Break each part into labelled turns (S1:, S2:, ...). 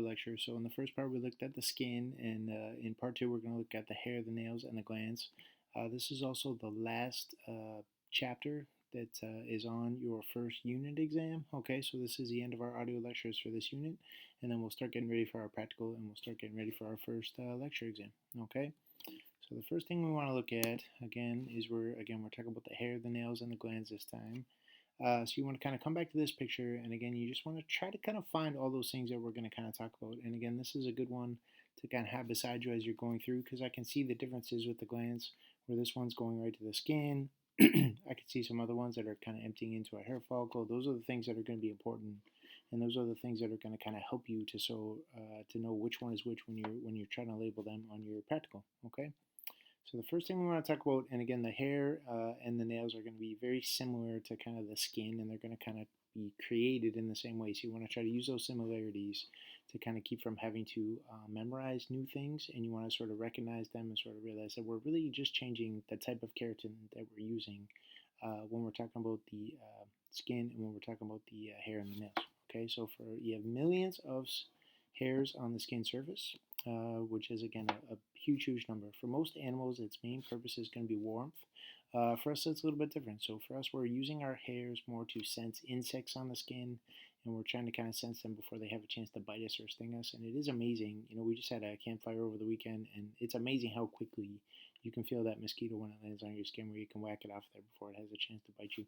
S1: lecture. So in the first part, we looked at the skin, and in part two, we're going to look at the hair, the nails, and the glands. This is also the last chapter that is on your first unit exam. Okay, so this is the end of our audio lectures for this unit, and then we'll start getting ready for our practical, and we'll start getting ready for our first lecture exam. Okay. So the first thing we want to look at again is we're talking about the hair, the nails, and the glands this time. So you want to kind of come back to this picture, and again, you just want to try to kind of find all those things that we're going to kind of talk about. And again, this is a good one to kind of have beside you as you're going through, because I can see the differences with the glands, where this one's going right to the skin. I can see some other ones that are kind of emptying into a hair follicle. Those are the things that are going to be important, and those are the things that are going to kind of help you to know which one is which when you're trying to label them on your practical. Okay. So the first thing we want to talk about, and again, the hair and the nails are going to be very similar to kind of the skin, and they're going to kind of be created in the same way. So you want to try to use those similarities to kind of keep from having to memorize new things, and you want to sort of recognize them and sort of realize that we're really just changing the type of keratin that we're using when we're talking about the skin and when we're talking about the hair and the nails. Okay, so you have millions of hairs on the skin surface, which is again a huge number. For most animals, its main purpose is going to be warmth. For us, it's a little bit different. So for us, we're using our hairs more to sense insects on the skin, and we're trying to kind of sense them before they have a chance to bite us or sting us. And it is amazing. We just had a campfire over the weekend, and it's amazing how quickly you can feel that mosquito when it lands on your skin, where you can whack it off there before it has a chance to bite you.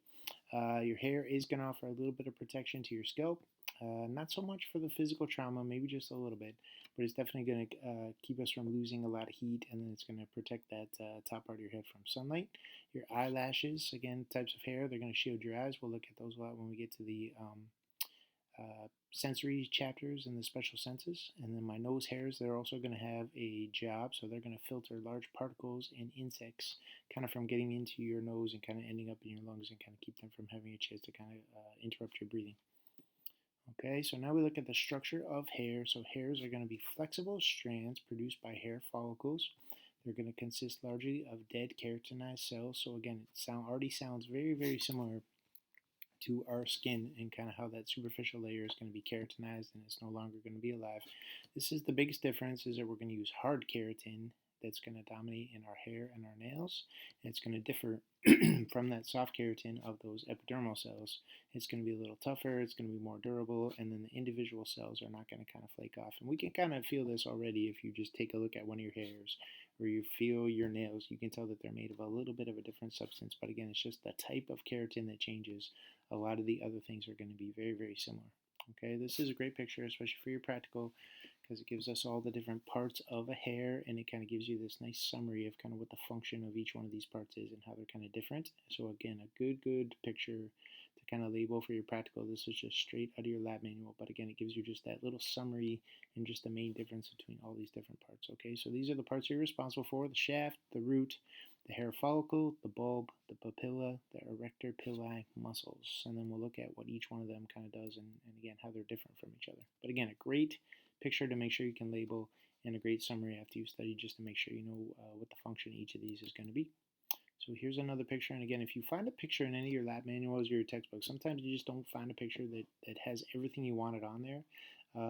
S1: Your hair is going to offer a little bit of protection to your scalp. Not so much for the physical trauma, maybe just a little bit, but it's definitely going to keep us from losing a lot of heat, and then it's going to protect that top part of your head from sunlight. Your eyelashes, again, types of hair, they're going to shield your eyes. We'll look at those a lot when we get to the sensory chapters and the special senses. And then my nose hairs, they're also going to have a job, so they're going to filter large particles and insects kind of from getting into your nose and kind of ending up in your lungs, and kind of keep them from having a chance to kind of interrupt your breathing. Okay, so now we look at the structure of hair. So hairs are going to be flexible strands produced by hair follicles. They're going to consist largely of dead keratinized cells. So again, it already sounds very similar to our skin, and kind of how that superficial layer is going to be keratinized and it's no longer going to be alive. This is the biggest difference, is that we're going to use hard keratin that's going to dominate in our hair and our nails. And it's going to differ from that soft keratin of those epidermal cells. It's going to be a little tougher, it's going to be more durable, and then the individual cells are not going to kind of flake off. And we can kind of feel this already if you just take a look at one of your hairs, or you feel your nails. You can tell that they're made of a little bit of a different substance, but again, it's just the type of keratin that changes. A lot of the other things are going to be very similar. Okay, this is a great picture, especially for your practical, because it gives us all the different parts of a hair, and it kind of gives you this nice summary of kind of what the function of each one of these parts is and how they're kind of different. So again, a good picture to kind of label for your practical. This is just straight out of your lab manual, but again, it gives you just that little summary and just the main difference between all these different parts. Okay, so these are the parts you're responsible for: the shaft, the root, the hair follicle, the bulb, the papilla, the erector pili muscles. And then we'll look at what each one of them kind of does, and again, how they're different from each other. But again, a great picture to make sure you can label, and a great summary after you study, just to make sure you know what the function of each of these is going to be. So here's another picture, and again, if you find a picture in any of your lab manuals or your textbooks, sometimes you just don't find a picture that has everything you wanted on there.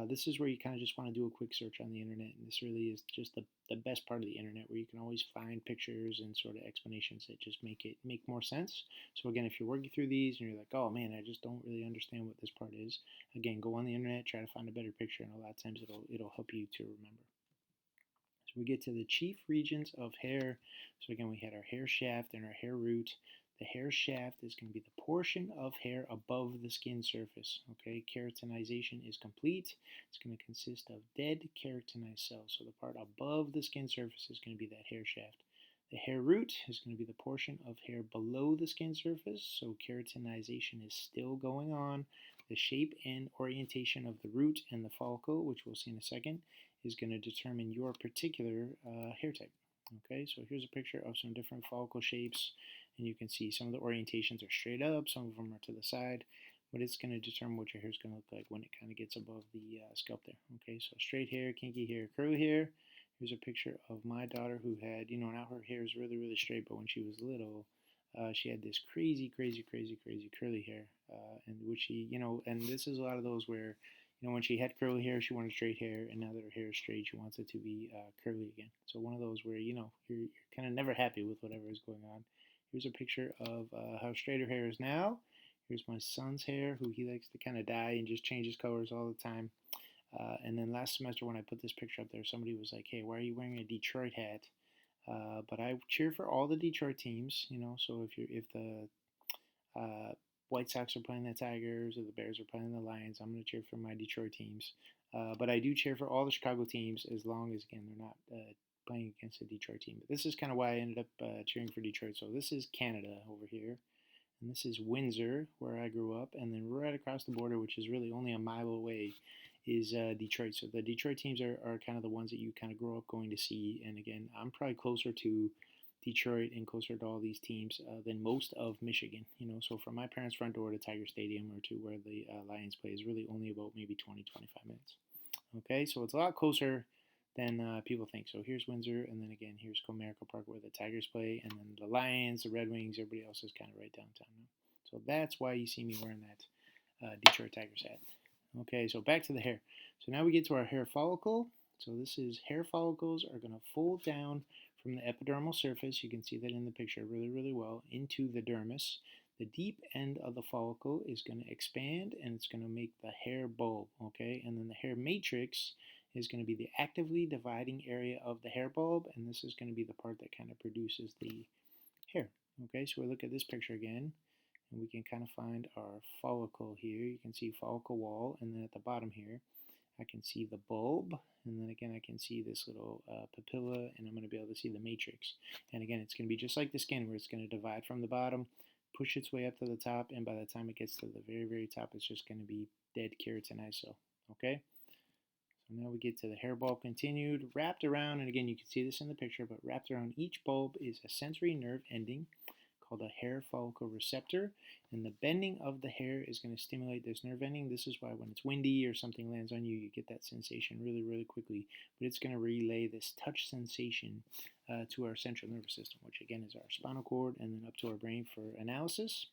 S1: This is where you kind of just want to do a quick search on the internet, and this really is just the best part of the internet, where you can always find pictures and sort of explanations that just make more sense. So again, if you're working through these and you're like, oh man, I just don't really understand what this part is, again, go on the internet, try to find a better picture, and a lot of times it'll help you to remember. So we get to the chief regions of hair. So again, we had our hair shaft and our hair root. The hair shaft is going to be the portion of hair above the skin surface. Okay, keratinization is complete. It's going to consist of dead keratinized cells. So the part above the skin surface is going to be that hair shaft. The hair root is going to be the portion of hair below the skin surface. So keratinization is still going on. The shape and orientation of the root and the follicle, which we'll see in a second, is going to determine your particular hair type. Okay, so here's a picture of some different follicle shapes, and you can see some of the orientations are straight up, some of them are to the side, but it's going to determine what your hair is going to look like when it kind of gets above the scalp there. Okay, so straight hair, kinky hair, curly hair. Here's a picture of my daughter who had, now her hair is really straight, but when she was little, she had this crazy curly hair, and which she, and this is a lot of those where when she had curly hair, she wanted straight hair, and now that her hair is straight, she wants it to be curly again. So one of those where you're kind of never happy with whatever is going on. Here's a picture of how straight her hair is now. Here's my son's hair, who he likes to kind of dye and just changes colors all the time. And then last semester when I put this picture up there, somebody was like, "Hey, why are you wearing a Detroit hat?" But I cheer for all the Detroit teams, So if the White Sox are playing the Tigers or the Bears are playing the Lions, I'm going to cheer for my Detroit teams. But I do cheer for all the Chicago teams as long as, again, they're not playing against a Detroit team. But this is kind of why I ended up cheering for Detroit. So this is Canada over here. And this is Windsor, where I grew up. And then right across the border, which is really only a mile away, is Detroit. So the Detroit teams are kind of the ones that you kind of grow up going to see. And again, I'm probably closer to Detroit and closer to all these teams than most of Michigan. So from my parents' front door to Tiger Stadium or to where the Lions play is really only about maybe 20, 25 minutes. Okay, so it's a lot closer than people think. So here's Windsor, and then again, here's Comerica Park where the Tigers play, and then the Lions, the Red Wings, everybody else is kind of right downtown. So that's why you see me wearing that Detroit Tigers hat. Okay, so back to the hair. So now we get to our hair follicle. So this is hair follicles are going to fold down from the epidermal surface. You can see that in the picture really, really well, into the dermis. The deep end of the follicle is going to expand and it's going to make the hair bulb, okay? And then the hair matrix is going to be the actively dividing area of the hair bulb, and this is going to be the part that kind of produces the hair. Okay, so we look at this picture again, and we can kind of find our follicle here. You can see follicle wall, and then at the bottom here, I can see the bulb, and then again I can see this little papilla, and I'm going to be able to see the matrix. And again, it's going to be just like the skin, where it's going to divide from the bottom, push its way up to the top, and by the time it gets to the very, very top, it's just going to be dead keratinized cell. Okay? So now we get to the hair bulb continued, wrapped around, and again you can see this in the picture, but wrapped around each bulb is a sensory nerve ending called a hair follicle receptor, and the bending of the hair is going to stimulate this nerve ending. This is why when it's windy or something lands on you, you get that sensation really, really quickly, but it's going to relay this touch sensation to our central nervous system, which again is our spinal cord, and then up to our brain for analysis.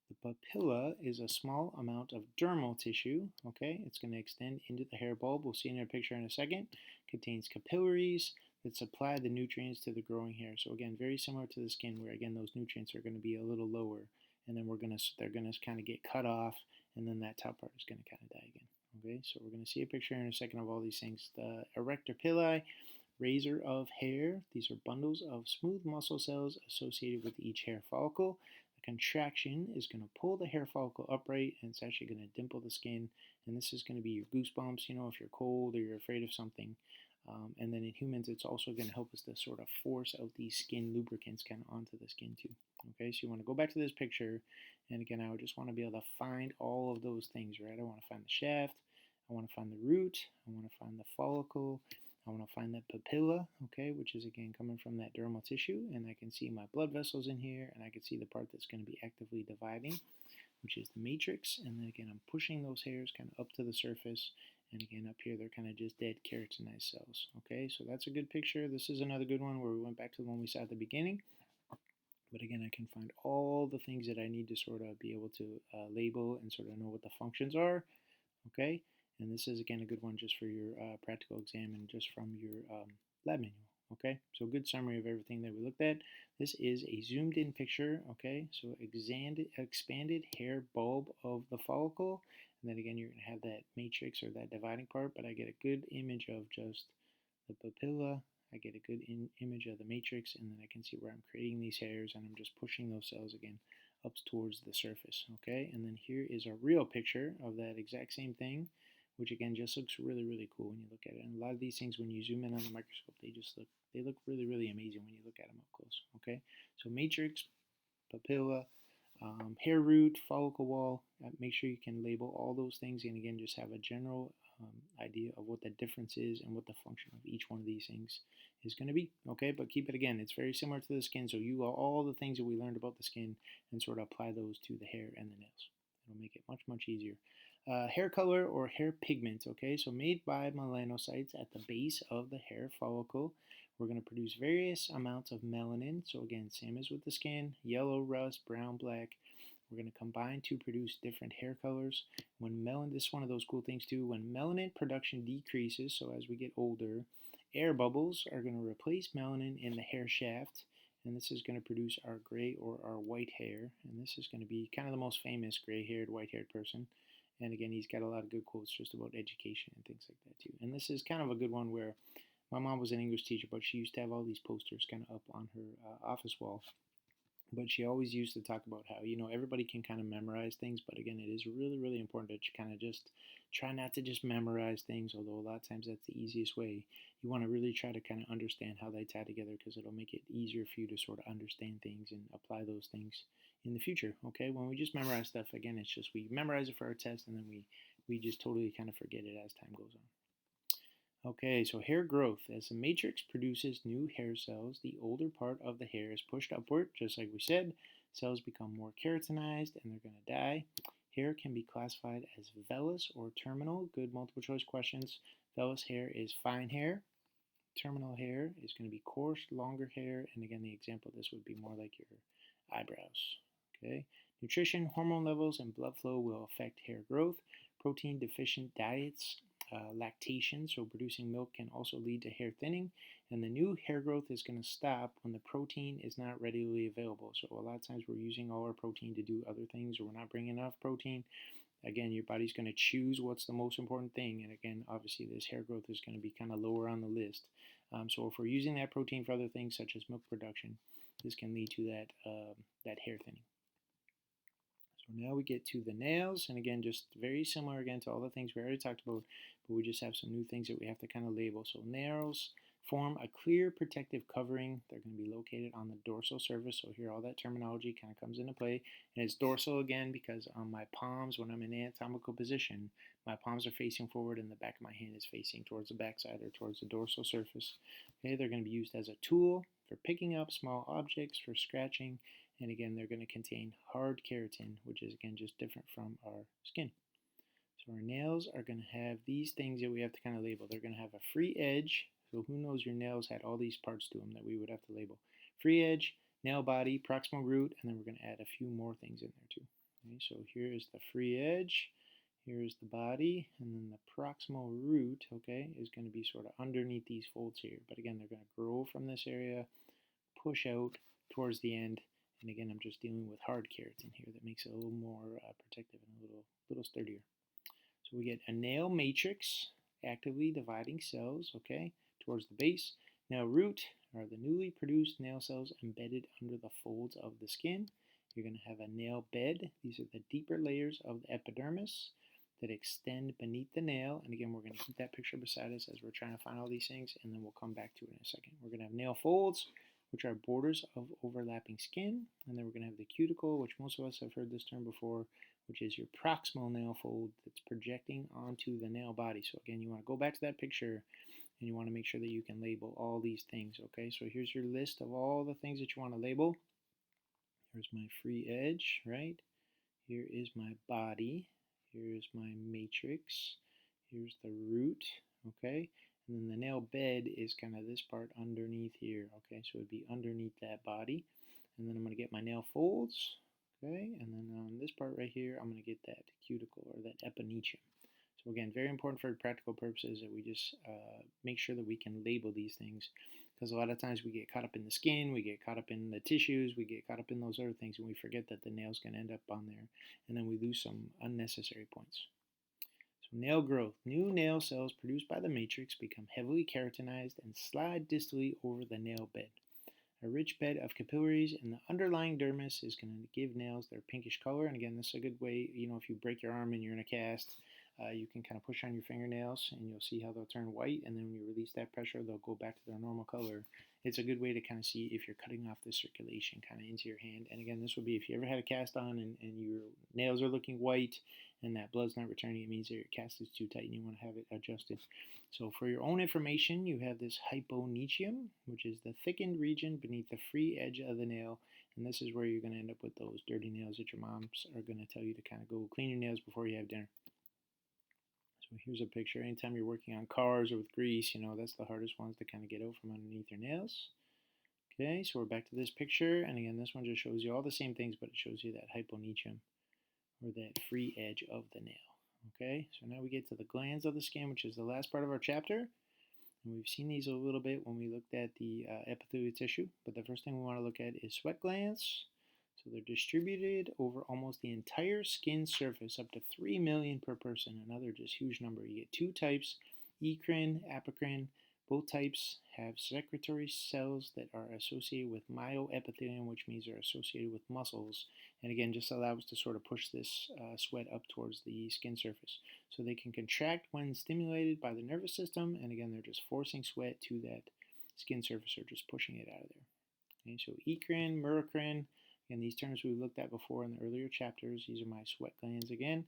S1: The papilla is a small amount of dermal tissue, okay? It's going to extend into the hair bulb. We'll see in a picture in a second. Contains capillaries that supply the nutrients to the growing hair. So again, very similar to the skin, where again those nutrients are going to be a little lower, and then they're going to kind of get cut off, and then that top part is going to kind of die again. Okay, so we're going to see a picture in a second of all these things. The erector pili, razor of hair. These are bundles of smooth muscle cells associated with each hair follicle. Contraction is going to pull the hair follicle upright, and it's actually going to dimple the skin, and this is going to be your goosebumps, if you're cold or you're afraid of something. And then in humans, it's also going to help us to sort of force out these skin lubricants kind of onto the skin too. Okay, so you want to go back to this picture, and again, I would just want to be able to find all of those things, right? I want to find the shaft, I want to find the root, I want to find the follicle, I want to find that papilla, okay, which is again coming from that dermal tissue, and I can see my blood vessels in here, and I can see the part that's going to be actively dividing, which is the matrix, and then again I'm pushing those hairs kind of up to the surface, and again up here they're kind of just dead keratinized cells. Okay, so that's a good picture. This is another good one where we went back to the one we saw at the beginning, but again I can find all the things that I need to sort of be able to label and sort of know what the functions are. Okay, and this is again a good one just for your practical exam and just from your lab manual. Okay, so good summary of everything that we looked at. This is a zoomed in picture, okay, so expanded hair bulb of the follicle, and then again you're going to have that matrix or that dividing part, but I get a good image of just the papilla, I get a good image of the matrix, and then I can see where I'm creating these hairs, and I'm just pushing those cells again up towards the surface, okay? And then here is a real picture of that exact same thing, which again just looks really, really cool when you look at it. And a lot of these things, when you zoom in on the microscope, they look really, really amazing when you look at them up close, okay? So matrix, papilla, hair root, follicle wall, make sure you can label all those things, and again just have a general idea of what the difference is and what the function of each one of these things is going to be, okay? But keep it, again, it's very similar to the skin, so you all the things that we learned about the skin and sort of apply those to the hair and the nails. It'll make it much, much easier. Hair color or hair pigment, okay? So made by melanocytes at the base of the hair follicle. We're going to produce various amounts of melanin. So again, same as with the skin, yellow, rust, brown, black. We're going to combine to produce different hair colors. When melanin, this is one of those cool things too, when melanin production decreases, so as we get older, air bubbles are going to replace melanin in the hair shaft, and this is going to produce our gray or our white hair. And this is going to be kind of the most famous gray-haired, white-haired person. And again, he's got a lot of good quotes just about education and things like that too. And this is kind of a good one where my mom was an English teacher, but she used to have all these posters kind of up on her office wall. But she always used to talk about how, everybody can kind of memorize things, but again, it is really, really important to kind of just try not to just memorize things, although a lot of times that's the easiest way. You want to really try to kind of understand how they tie together, because it'll make it easier for you to sort of understand things and apply those things in the future. Okay, when we just memorize stuff, again, it's just we memorize it for our test, and then we just totally kind of forget it as time goes on. Okay, so hair growth. As the matrix produces new hair cells, the older part of the hair is pushed upward, just like we said. Cells become more keratinized and they're going to die. Hair can be classified as vellus or terminal. Good multiple choice questions. Vellus hair is fine hair. Terminal hair is going to be coarse, longer hair. And again, the example of this would be more like your eyebrows. Okay. Nutrition, hormone levels, and blood flow will affect hair growth. Protein deficient diets, lactation, so producing milk, can also lead to hair thinning, and the new hair growth is going to stop when the protein is not readily available. So a lot of times we're using all our protein to do other things, or we're not bringing enough protein. Again, your body's going to choose what's the most important thing, and again, obviously this hair growth is going to be kind of lower on the list. So if we're using that protein for other things such as milk production, this can lead to that hair thinning. So now we get to the nails, and again, just very similar again to all the things we already talked about, but we just have some new things that we have to kind of label. So nails form a clear protective covering. They're going to be located on the dorsal surface. So here all that terminology kind of comes into play. And it's dorsal again because on my palms, when I'm in anatomical position, my palms are facing forward and the back of my hand is facing towards the backside or towards the dorsal surface. Okay, they're going to be used as a tool for picking up small objects, for scratching, and again, they're going to contain hard keratin, which is again just different from our skin. So our nails are going to have these things that we have to kind of label. They're going to have a free edge. So who knows your nails had all these parts to them that we would have to label. Free edge, nail body, proximal root, and then we're going to add a few more things in there too. Okay, so here is the free edge. Here's the body, and then the proximal root, okay, is going to be sort of underneath these folds here. But again, they're going to grow from this area, push out towards the end. And again, I'm just dealing with hard keratin here that makes it a little more protective and a little sturdier. So we get a nail matrix, actively dividing cells, okay, towards the base. Now root are the newly produced nail cells embedded under the folds of the skin. You're going to have a nail bed. These are the deeper layers of the epidermis that extend beneath the nail. And again, we're going to keep that picture beside us as we're trying to find all these things, and then we'll come back to it in a second. We're going to have nail folds, which are borders of overlapping skin. And then we're going to have the cuticle, which most of us have heard this term before, which is your proximal nail fold that's projecting onto the nail body. So again, you want to go back to that picture and you want to make sure that you can label all these things, okay? So here's your list of all the things that you want to label. Here's my free edge, right? Here is my body. Here's my matrix. Here's the root, okay? And then the nail bed is kind of this part underneath here, okay? So it would be underneath that body. And then I'm going to get my nail folds, okay? And then on this part right here, I'm going to get that cuticle or that epinecium. So again, very important for practical purposes that we just make sure that we can label these things, because a lot of times we get caught up in the skin, we get caught up in the tissues, we get caught up in those other things, and we forget that the nail's going to end up on there, and then we lose some unnecessary points. So nail growth. New nail cells produced by the matrix become heavily keratinized and slide distally over the nail bed. A rich bed of capillaries in the underlying dermis is going to give nails their pinkish color. And again, this is a good way, if you break your arm and you're in a cast, you can kind of push on your fingernails and you'll see how they'll turn white. And then when you release that pressure, they'll go back to their normal color. It's a good way to kind of see if you're cutting off the circulation kind of into your hand. And again, this would be if you ever had a cast on and your nails are looking white and that blood's not returning, it means that your cast is too tight and you want to have it adjusted. So for your own information, you have this hyponychium, which is the thickened region beneath the free edge of the nail. And this is where you're going to end up with those dirty nails that your moms are going to tell you to kind of go clean your nails before you have dinner. So here's a picture. Anytime you're working on cars or with grease, that's the hardest ones to kind of get out from underneath your nails. Okay, so we're back to this picture, and again, this one just shows you all the same things, but it shows you that hyponychium, or that free edge of the nail. Okay, so now we get to the glands of the skin, which is the last part of our chapter. And we've seen these a little bit when we looked at the epithelial tissue, but the first thing we want to look at is sweat glands. So they're distributed over almost the entire skin surface, up to 3 million per person, another just huge number. You get two types, eccrine, apocrine. Both types have secretory cells that are associated with myoepithelium, which means they're associated with muscles. And again, just allows to sort of push this sweat up towards the skin surface. So they can contract when stimulated by the nervous system, and again, they're just forcing sweat to that skin surface or just pushing it out of there. Okay, so eccrine, merocrine, and these terms we've looked at before in the earlier chapters. These are my sweat glands again.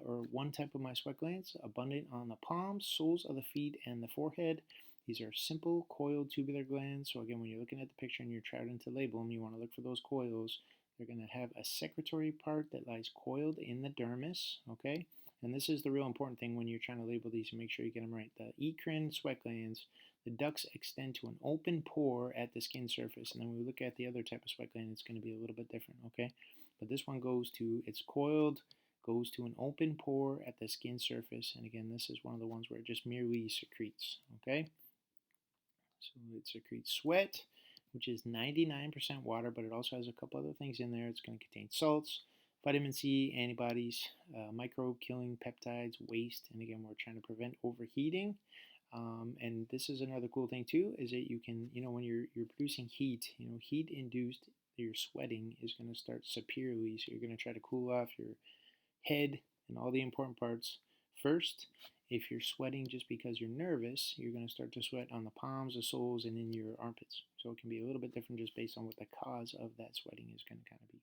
S1: Or one type of my sweat glands, abundant on the palms, soles of the feet, and the forehead. These are simple coiled tubular glands. So again, when you're looking at the picture and you're trying to label them, you want to look for those coils. They're going to have a secretory part that lies coiled in the dermis, okay? And this is the real important thing when you're trying to label these and make sure you get them right. The eccrine sweat glands, the ducts extend to an open pore at the skin surface. And then when we look at the other type of sweat gland, it's going to be a little bit different, okay? But this one goes to, it's coiled, goes to an open pore at the skin surface. And again, this is one of the ones where it just merely secretes, okay? So it secretes sweat, which is 99% water, but it also has a couple other things in there. It's going to contain salts, vitamin C, antibodies, microbe-killing peptides, waste, and again, we're trying to prevent overheating. And this is another cool thing too, is that you can, when you're producing heat, heat-induced, your sweating is going to start superiorly. So you're going to try to cool off your head and all the important parts first. If you're sweating just because you're nervous, you're going to start to sweat on the palms, the soles, and in your armpits. So it can be a little bit different just based on what the cause of that sweating is going to kind of be.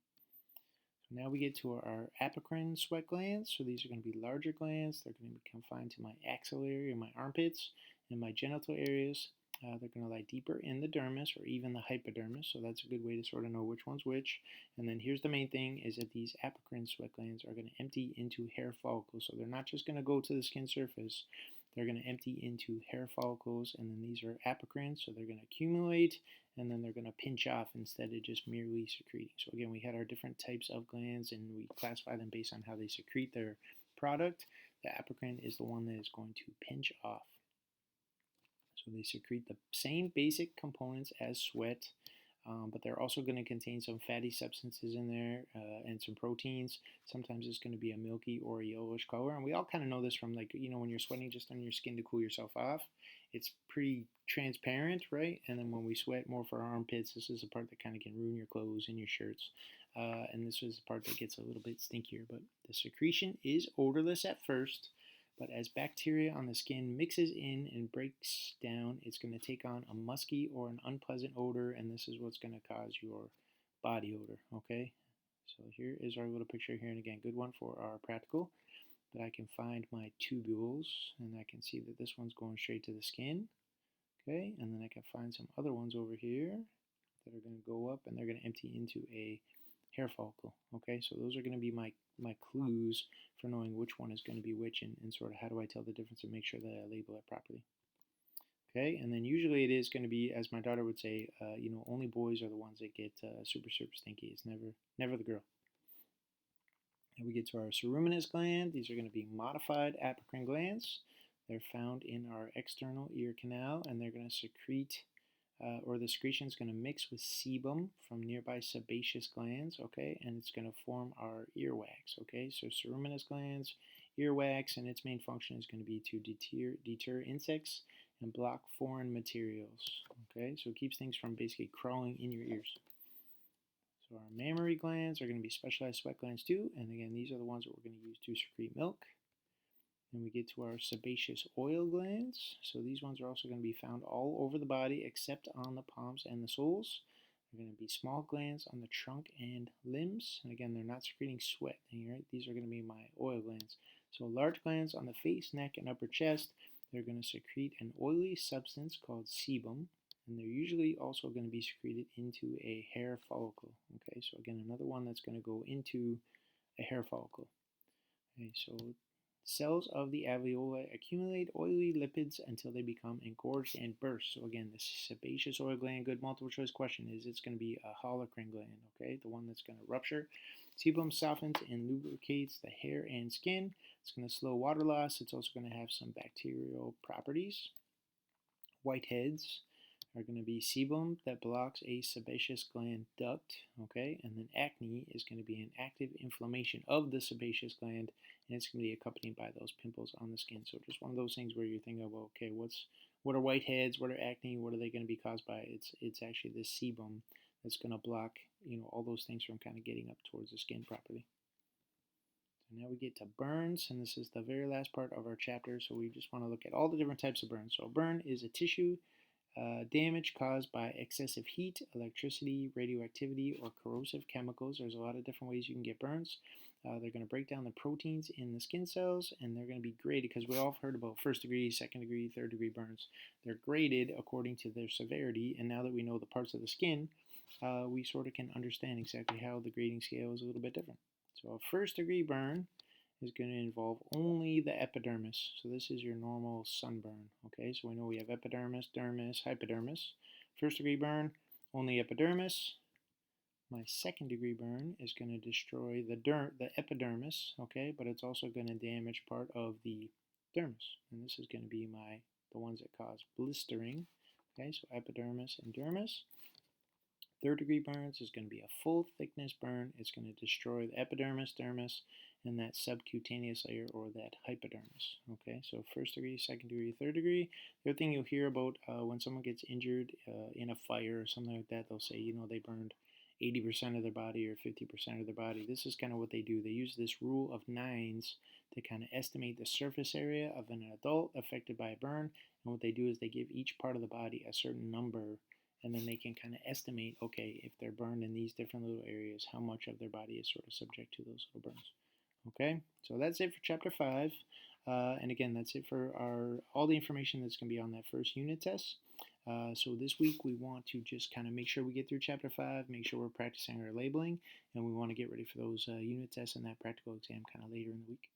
S1: So now we get to our apocrine sweat glands. So these are going to be larger glands. They're going to be confined to my axillary, my armpits, and my genital areas. They're going to lie deeper in the dermis or even the hypodermis, so that's a good way to sort of know which one's which. And then here's the main thing, is that these apocrine sweat glands are going to empty into hair follicles. So they're not just going to go to the skin surface, they're going to empty into hair follicles, and then these are apocrine, so they're going to accumulate, and then they're going to pinch off instead of just merely secreting. So again, we had our different types of glands, and we classify them based on how they secrete their product. The apocrine is the one that is going to pinch off. So they secrete the same basic components as sweat, but they're also going to contain some fatty substances in there and some proteins. Sometimes it's going to be a milky or a yellowish color. And we all kind of know this from, like, when you're sweating just on your skin to cool yourself off, it's pretty transparent, right? And then when we sweat more for our armpits, this is the part that kind of can ruin your clothes and your shirts. And this is the part that gets a little bit stinkier. But the secretion is odorless at first. But as bacteria on the skin mixes in and breaks down, it's going to take on a musky or an unpleasant odor, and this is what's going to cause your body odor, okay? So here is our little picture here, and again, good one for our practical. But I can find my tubules, and I can see that this one's going straight to the skin, okay? And then I can find some other ones over here that are going to go up, and they're going to empty into a hair follicle, okay? So those are going to be my clues for knowing which one is going to be which, and sort of how do I tell the difference and make sure that I label it properly. Okay, and then usually it is going to be, as my daughter would say, only boys are the ones that get super, super stinky. It's never the girl. And we get to our ceruminous gland. These are going to be modified apocrine glands. They're found in our external ear canal, and they're going to secrete or the secretion is going to mix with sebum from nearby sebaceous glands, okay, and it's going to form our earwax, okay. So ceruminous glands, earwax, and its main function is going to be to deter insects and block foreign materials, okay. So it keeps things from basically crawling in your ears. So our mammary glands are going to be specialized sweat glands too, and again, these are the ones that we're going to use to secrete milk. Then we get to our sebaceous oil glands. So these ones are also going to be found all over the body except on the palms and the soles. They're going to be small glands on the trunk and limbs. And again, they're not secreting sweat. These are going to be my oil glands. So large glands on the face, neck, and upper chest. They're going to secrete an oily substance called sebum. And they're usually also going to be secreted into a hair follicle. Okay, so again, another one that's going to go into a hair follicle. Okay, so Cells of the alveoli accumulate oily lipids until they become engorged and burst. So again, the sebaceous oil gland, good multiple choice question is it's going to be a holocrine gland, okay? The one that's going to rupture. Sebum softens and lubricates the hair and skin. It's going to slow water loss. It's also going to have some bacterial properties. Whiteheads are going to be sebum that blocks a sebaceous gland duct, okay? And then acne is going to be an active inflammation of the sebaceous gland, and it's going to be accompanied by those pimples on the skin. So just one of those things where you're thinking of, okay, what are whiteheads? What are acne? What are they going to be caused by? It's actually the sebum that's going to block, all those things from kind of getting up towards the skin properly. So now we get to burns, and this is the very last part of our chapter. So we just want to look at all the different types of burns. So a burn is a tissue damage caused by excessive heat, electricity, radioactivity, or corrosive chemicals. There's a lot of different ways you can get burns. They're going to break down the proteins in the skin cells, and they're going to be graded because we all heard about first degree, second degree, third degree burns. They're graded according to their severity, and now that we know the parts of the skin, we sort of can understand exactly how the grading scale is a little bit different. So a first degree burn is going to involve only the epidermis. So this is your normal sunburn. Okay, so we know we have epidermis, dermis, hypodermis. First degree burn, only epidermis. My second degree burn is going to destroy the epidermis, okay, but it's also going to damage part of the dermis. And this is going to be the ones that cause blistering. Okay, so epidermis and dermis. Third degree burns is going to be a full thickness burn. It's going to destroy the epidermis, dermis, and that subcutaneous layer or that hypodermis. Okay, so first degree, second degree, third degree. The other thing you'll hear about when someone gets injured in a fire or something like that, they'll say, they burned 80% of their body or 50% of their body. This is kind of what they do. They use this rule of nines to kind of estimate the surface area of an adult affected by a burn. And what they do is they give each part of the body a certain number, and then they can kind of estimate, okay, if they're burned in these different little areas, how much of their body is sort of subject to those little burns. Okay, so that's it for Chapter 5. And again, that's it for all the information that's going to be on that first unit test. So this week we want to just kind of make sure we get through Chapter 5, make sure we're practicing our labeling, and we want to get ready for those unit tests and that practical exam kind of later in the week.